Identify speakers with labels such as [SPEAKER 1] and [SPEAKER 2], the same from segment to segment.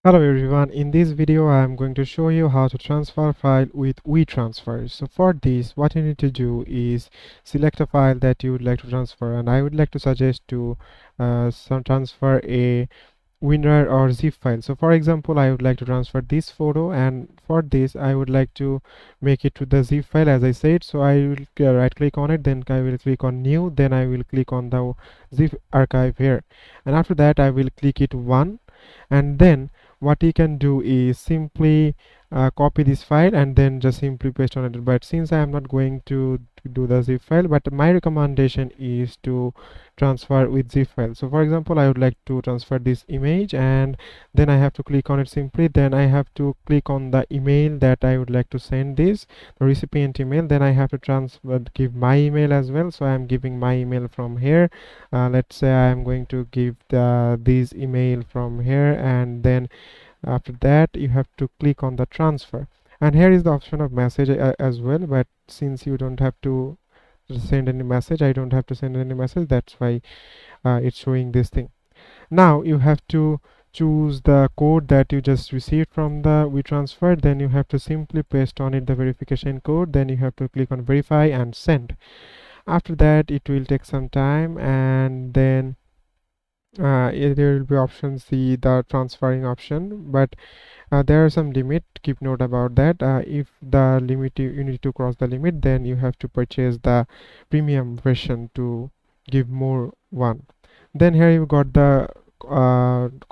[SPEAKER 1] Hello everyone, in this video I am going to show you how to transfer file with WeTransfer. So for this, what you need to do is select a file that you would like to transfer, and I would like to suggest to transfer a WinRAR or zip file. So for example, I would like to transfer this photo, and for this I would like to make it to the zip file as I said. So I will right click on it, then I will click on new, then I will click on the zip archive here, and after that I will click it one, and then what you can do is simply copy this file and then just simply paste on it. But since I am not going to do the zip file, but my recommendation is to transfer with zip file. So for example, I would like to transfer this image, and then I have to click on it simply, then I have to click on the email that I would like to send this, the recipient email, then I have to transfer give my email as well. So I am giving my email from here. Let's say I am going to give this email from here, and then after that you have to click on the transfer, and here is the option of message as well. But since you don't have to send any message, I don't have to send any message, that's why it's showing this thing. Now you have to choose the code that you just received from the WeTransfer, then you have to simply paste on it the verification code, then you have to click on verify and send. After that it will take some time, and then there will be options, the transferring option, but there are some limit. Keep note about that. If the limit you need to cross the limit, then you have to purchase the premium version to give more one. Then here you got the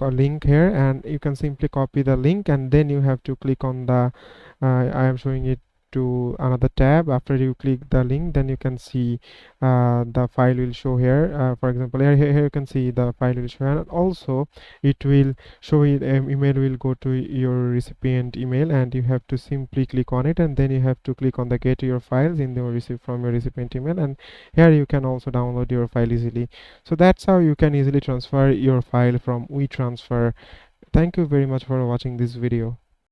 [SPEAKER 1] link here, and you can simply copy the link, and then you have to click on the I am showing it to another tab. After you click the link, then you can see the file will show here. For example, here you can see the file will show, and also it will show it, email will go to your recipient email, and you have to simply click on it, and then you have to click on the get your files in the receive from your recipient email, and here you can also download your file easily. So that's how you can easily transfer your file from WeTransfer. Thank you very much for watching this video.